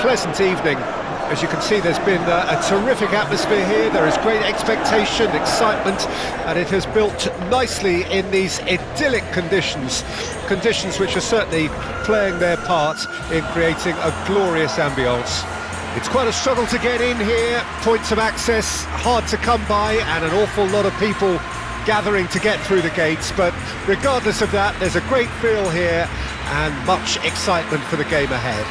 pleasant evening. As you can see, there's been a terrific atmosphere here. There is great expectation, excitement, and it has built nicely in these idyllic conditions. Conditions which are certainly playing their part in creating a glorious ambience. It's quite a struggle to get in here, points of access hard to come by, and an awful lot of people gathering to get through the gates, but regardless of that, there's a great feel here and much excitement for the game ahead.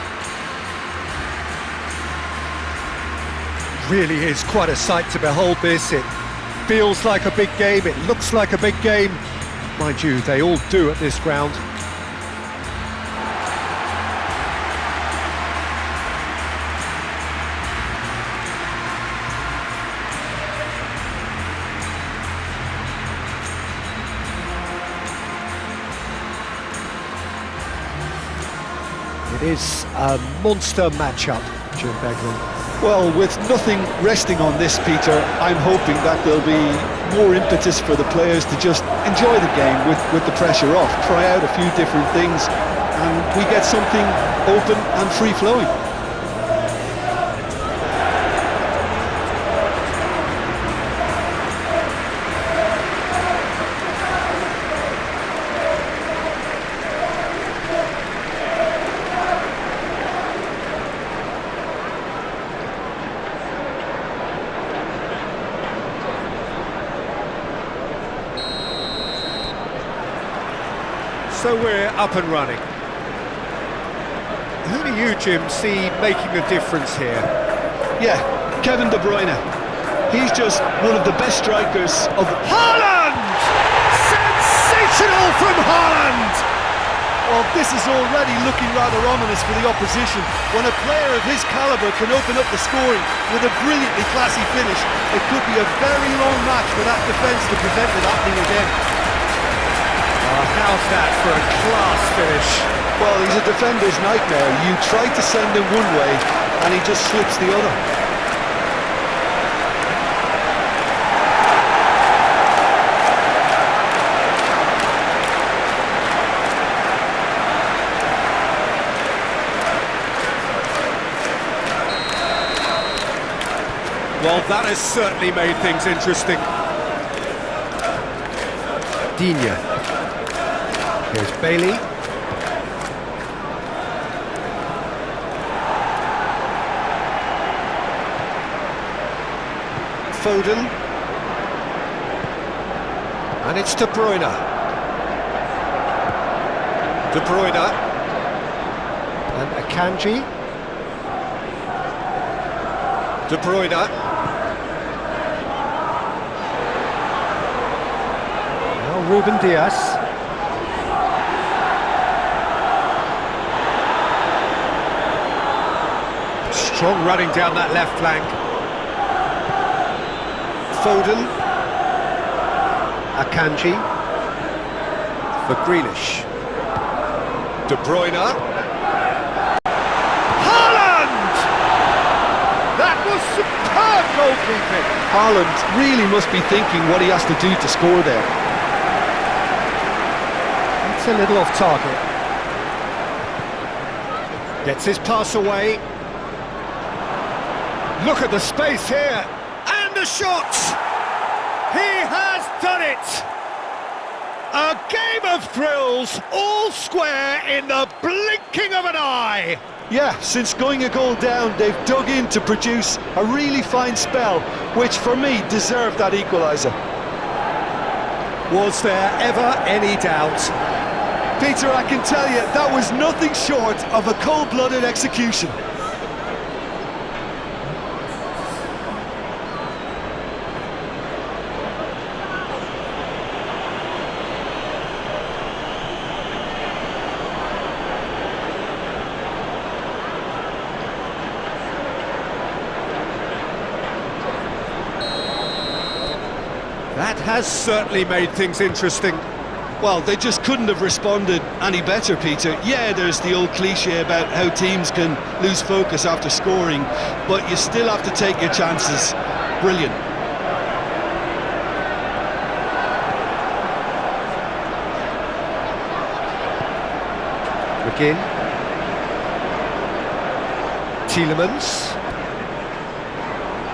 Really is quite a sight to behold this. It feels like a big game, it looks like a big game. Mind you, they all do at this ground. It is a monster matchup, Jim Beglin. Well, with nothing resting on this, Peter, I'm hoping that there'll be more impetus for the players to just enjoy the game with the pressure off, try out a few different things, and we get something open and free-flowing. So we're up and running. Who do you, Jim, see making the difference here? Yeah, Kevin De Bruyne. He's just one of the best strikers of... Haaland! Sensational from Haaland! Well, this is already looking rather ominous for the opposition. When a player of his calibre can open up the scoring with a brilliantly classy finish, it could be a very long match for that defence to prevent it happening again. How's that for a class finish? Well, he's a defender's nightmare. You try to send him one way, and he just slips the other. Well, that has certainly made things interesting. Digne. Here's Bailey. Foden. And it's De Bruyne. De Bruyne. And Akanji. De Bruyne. Now Ruben Dias. Strong running down that left flank. Foden. Akanji. For Grealish. De Bruyne. Haaland! That was superb goalkeeping! Haaland really must be thinking what he has to do to score there. It's a little off target. Gets his pass away. Look at the space here, and the shot! He has done it! A game of thrills, all square in the blinking of an eye! Yeah, since going a goal down, they've dug in to produce a really fine spell, which for me deserved that equaliser. Was there ever any doubt? Peter, I can tell you, that was nothing short of a cold-blooded execution. That has certainly made things interesting. Well, they just couldn't have responded any better, Peter. Yeah, there's the old cliche about how teams can lose focus after scoring, but you still have to take your chances. Brilliant. McGinn. Tielemans.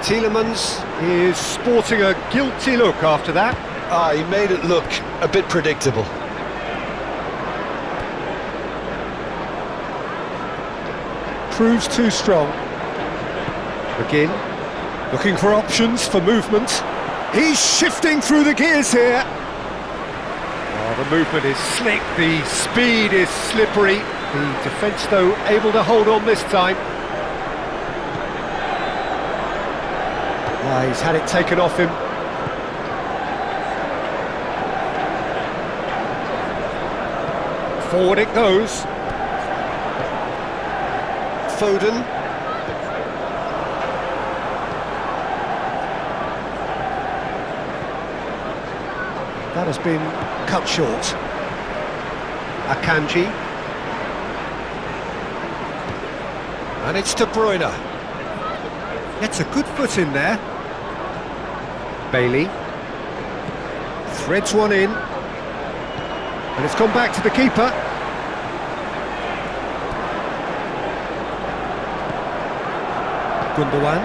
Tielemans is sporting a guilty look after that. He made it look a bit predictable. Proves too strong. McGinn, looking for options for movement. He's shifting through the gears here. Oh, the movement is slick, the speed is slippery. The defence, though, able to hold on this time. He's had it taken off him. Forward it goes. Foden. That has been cut short. Akanji. And it's De Bruyne. Gets a good foot in there. Bailey. Threads one in. And it's gone back to the keeper. Gundogan.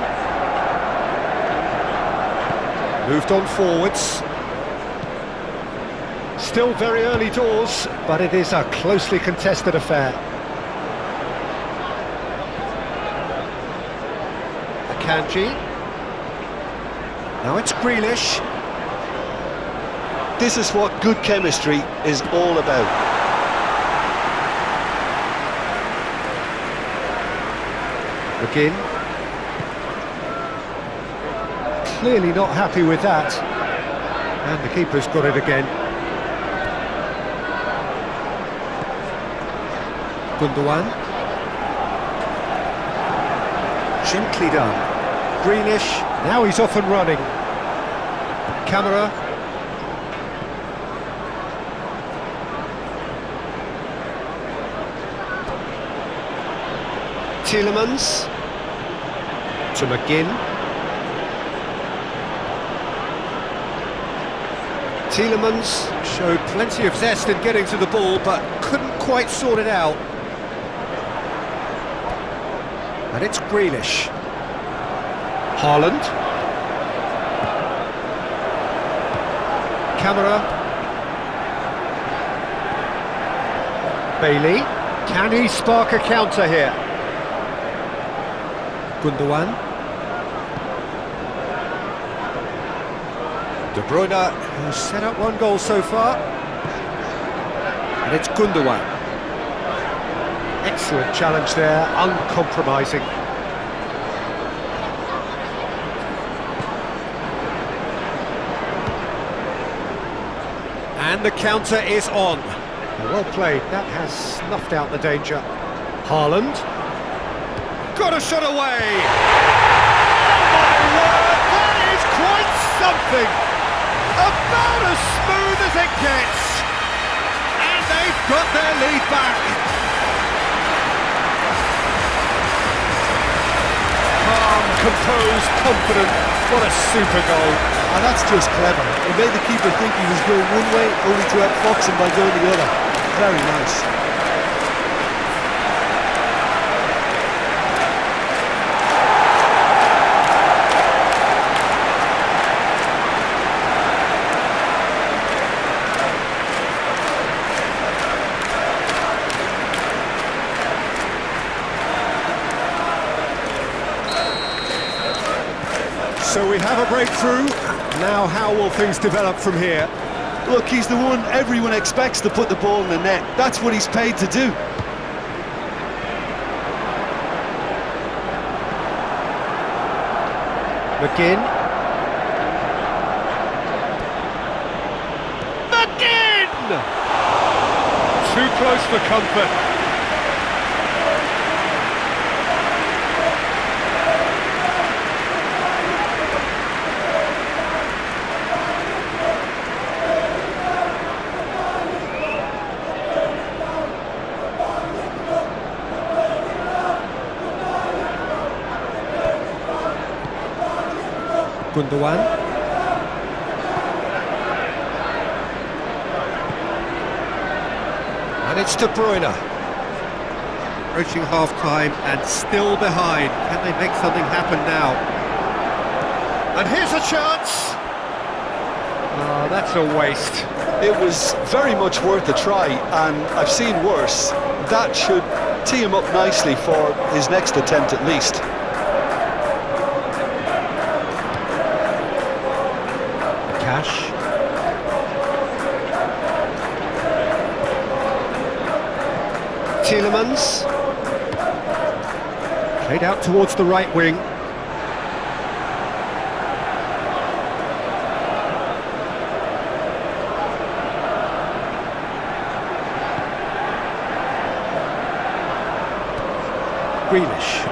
Moved on forwards. Still very early doors, but it is a closely contested affair. Akanji. Now it's Grealish. This is what good chemistry is all about. McGinn. Clearly not happy with that. And the keeper's got it again. Gundogan. Gently done. Grealish, now he's off and running. Camera. Tielemans. To McGinn. Tielemans showed plenty of zest in getting to the ball, but couldn't quite sort it out. And it's Grealish. Haaland. Camera. Bailey. Can he spark a counter here? Gundogan. De Bruyne has set up one goal so far. And it's Gundogan. Excellent challenge there, uncompromising. And the counter is on. Well played, that has snuffed out the danger. Haaland. Got a shot away! Oh my word, that is quite something! About as smooth as it gets! And they've got their lead back! Calm, composed, confident, what a super goal! And that's just clever. It made the keeper think he was going one way, only to outfox him by going the other. Very nice. So we have a breakthrough. Now how will things develop from here? Look, he's the one everyone expects to put the ball in the net. That's what he's paid to do. McGinn. McGinn! Too close for comfort. Gundogan. And it's De Bruyne. approaching half-time and still behind. Can they make something happen now? And here's a chance! Oh, that's a waste. It was very much worth a try, and I've seen worse. That should tee him up nicely for his next attempt at least. Cash. Tielemans. Played out towards the right wing. Grealish.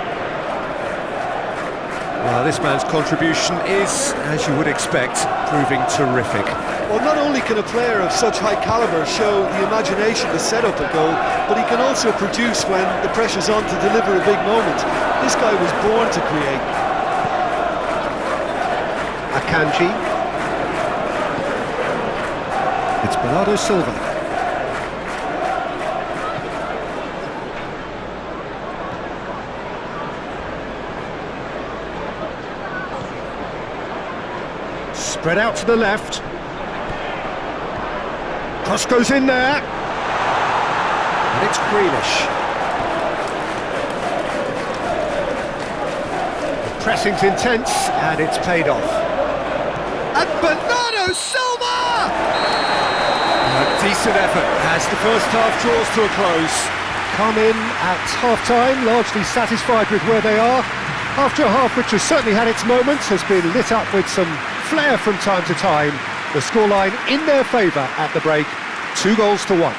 Well, this man's contribution is, as you would expect, proving terrific. Well, not only can a player of such high calibre show the imagination to set up a goal, but he can also produce when the pressure's on to deliver a big moment. This guy was born to create. Akanji. It's Bernardo Silva. Spread out to the left. Cross goes in there. And it's Grealish. The pressing's intense and it's paid off. And Bernardo Silva! A decent effort as the first half draws to a close. Come in at half-time, largely satisfied with where they are. After a half which has certainly had its moments, has been lit up with some flair from time to time. The scoreline in their favour at the break, 2-1.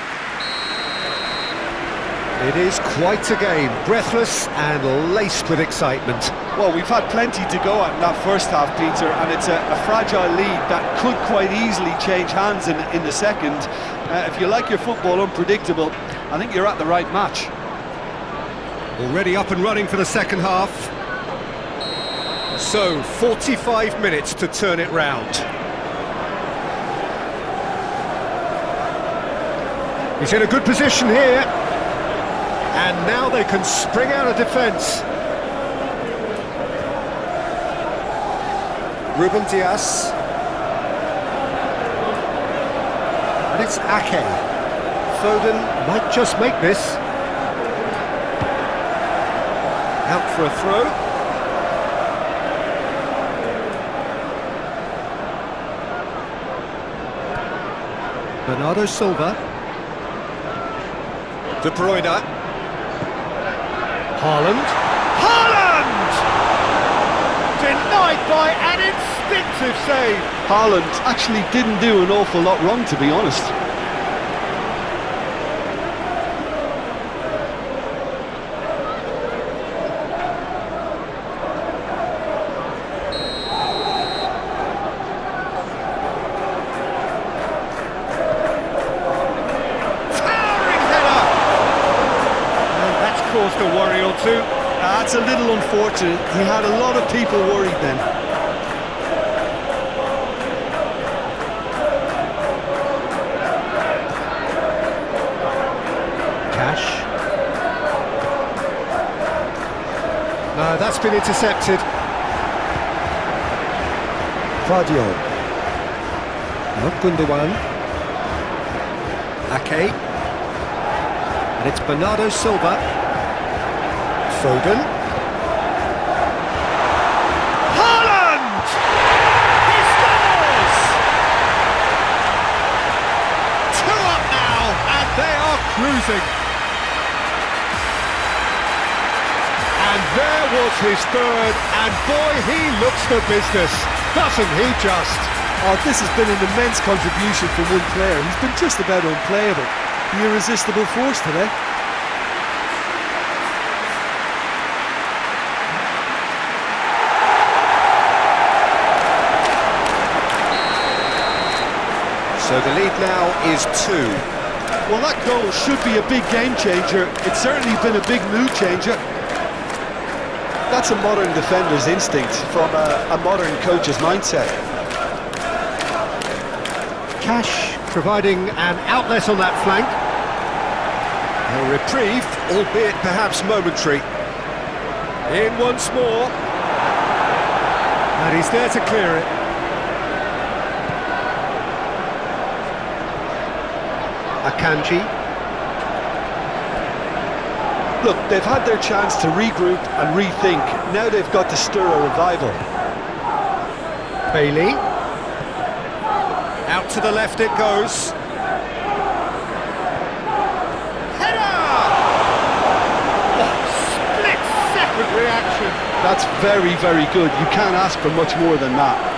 It is quite a game, breathless and laced with excitement. Well, we've had plenty to go at in that first half, Peter, and it's a fragile lead that could quite easily change hands in the second. If you like your football unpredictable, I think you're at the right match. Already up and running for the second half. So, 45 minutes to turn it round. He's in a good position here. And now they can spring out of defence. Ruben Dias. And it's Ake. Foden might just make this. Out for a throw. Bernardo Silva. De Bruyne. Haaland. Haaland! Denied by an instinctive save. Haaland actually didn't do an awful lot wrong, to be honest. Caused a worry or two. That's a little unfortunate. He had a lot of people worried then. Cash. No, that's been intercepted. Vardio. Not Gundogan. Ake. And it's Bernardo Silva. Foden. Haaland! He scores! 2 up now, and they are cruising. And there was his third, and boy, he looks the business, doesn't he just? Oh, this has been an immense contribution from one player. He's been just about unplayable. The irresistible force today. So the lead now is 2. Well, that goal should be a big game changer. It's certainly been a big mood changer. That's a modern defender's instinct from a modern coach's mindset. Cash providing an outlet on that flank. He'll reprieve, albeit perhaps momentary. In once more. And he's there to clear it. Akanji. Look, they've had their chance to regroup and rethink. Now they've got to stir a revival. Bailey. Out to the left it goes. Header! Oh, split-second reaction. That's very, very good. You can't ask for much more than that.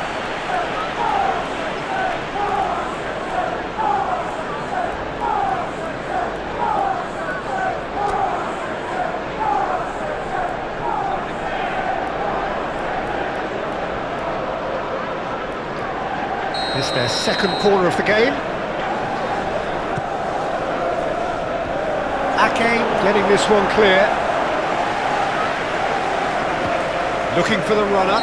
It's their second corner of the game. Ake getting this one clear. Looking for the runner.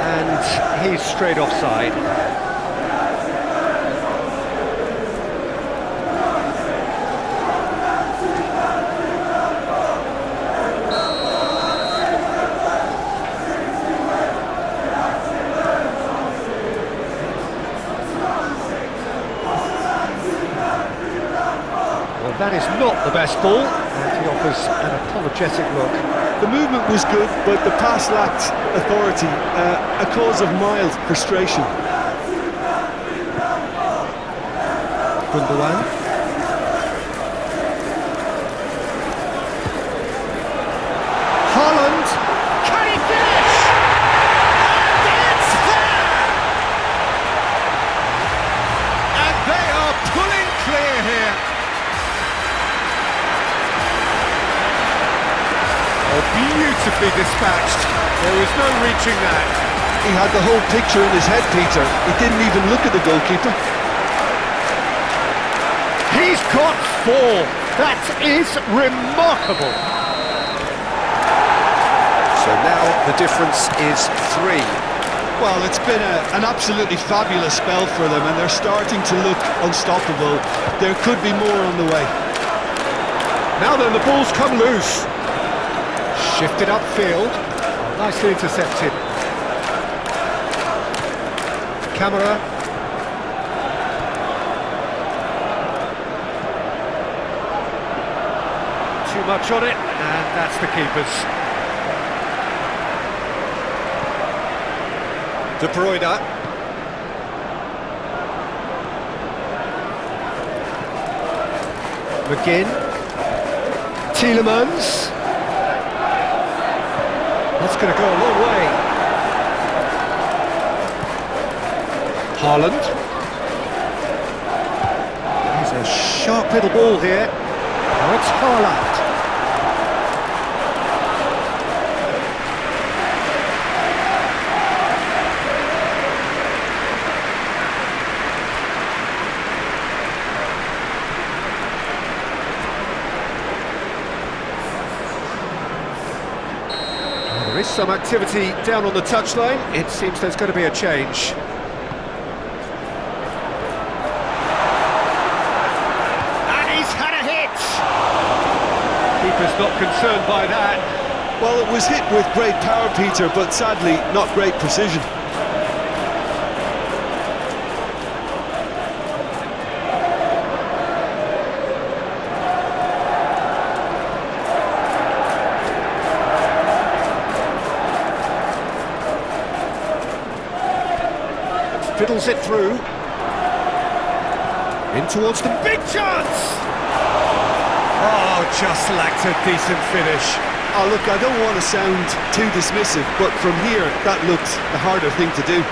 And he's straight offside. That is not the best ball, and he offers an apologetic look. The movement was good, but the pass lacked authority, a cause of mild frustration. Gundogan. Haaland. Can he finish? And it's there! And they are pulling clear here. Beautifully dispatched. There was no reaching that. He had the whole picture in his head, Peter. He didn't even look at the goalkeeper. He's got 4. That is remarkable. So now the difference is 3. Well, it's been an absolutely fabulous spell for them, and they're starting to look unstoppable. There could be more on the way. Now then, the ball's come loose. Shifted upfield, nicely intercepted. Camera. Too much on it, and that's the keeper's. De Bruyne. McGinn. Tielemans. That's going to go a long way. Haaland. He's a sharp little ball here. Now it's Haaland. There is some activity down on the touchline. It seems there's going to be a change. And he's had a hit! Keeper's not concerned by that. Well, it was hit with great power, Peter, but sadly, not great precision. Fiddles it through. In towards the big chance! Oh, just lacked a decent finish. Oh, look, I don't want to sound too dismissive, but from here, that looked the harder thing to do.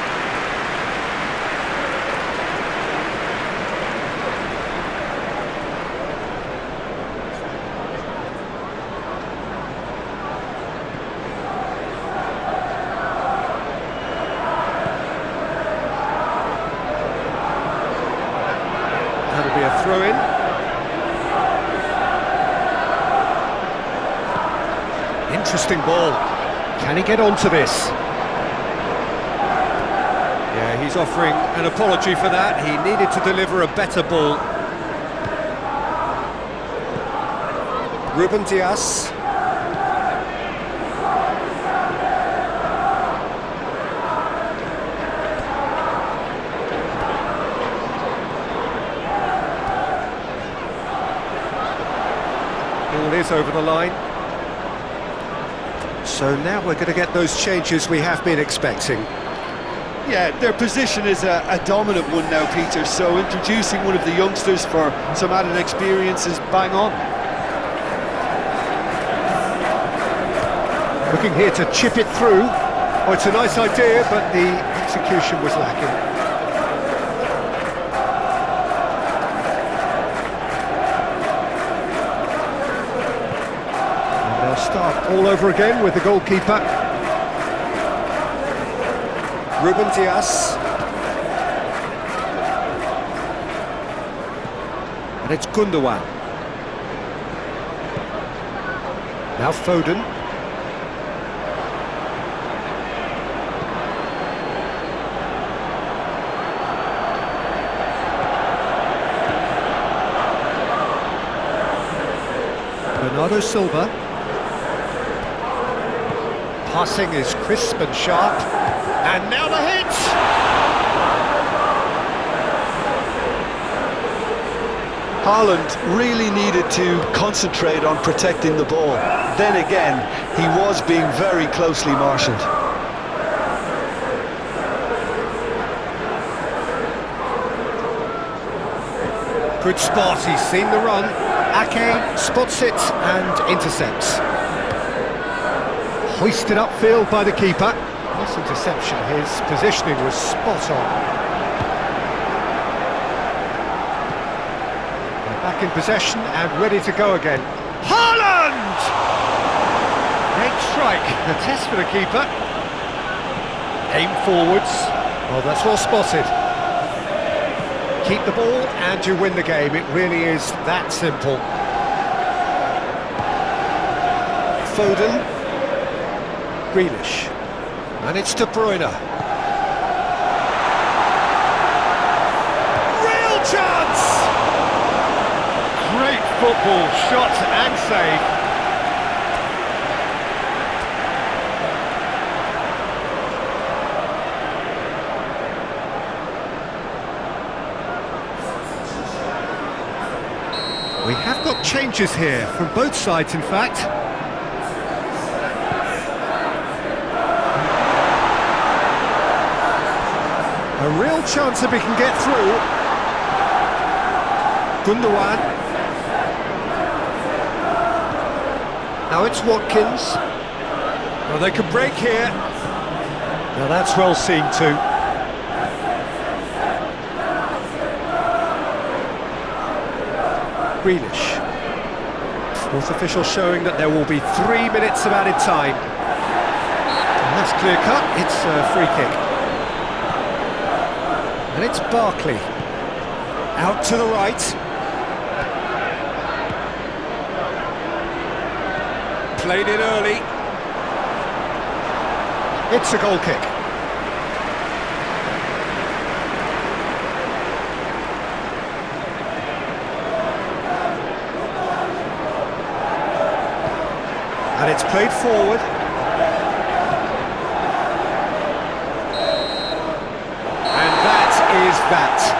That'll be a throw-in. Interesting ball. Can he get onto this? Yeah, he's offering an apology for that. He needed to deliver a better ball. Ruben Dias. Ball is over the line. So now we're going to get those changes we have been expecting. Yeah, their position is a dominant one now, Peter, so introducing one of the youngsters for some added experience is bang on. Looking here to chip it through. Oh, it's a nice idea, but the execution was lacking. Start all over again with the goalkeeper. Ruben Dias. And it's Gundogan. Now Foden. Bernardo Silva. Passing is crisp and sharp, and now the hit! Haaland really needed to concentrate on protecting the ball. Then again, he was being very closely marshalled. Good spot, he's seen the run. Ake spots it and intercepts. Hoisted upfield by the keeper. Nice interception, his positioning was spot on. They're back in possession and ready to go again. Haaland! Great strike, a test for the keeper. Aim forwards. Well, that's well spotted. Keep the ball and you win the game, it really is that simple. Foden. Grealish, and it's De Bruyne. Real chance! Great football, shot and save. We have got changes here, from both sides in fact. A real chance if he can get through. Gundogan. Now it's Watkins. Well, they could break here. Now that's well seen too. Grealish. Fourth official showing that there will be 3 minutes of added time. And that's clear cut, it's a free kick. And it's Barkley, out to the right. Played in early. It's a goal kick. And it's played forward. Is that.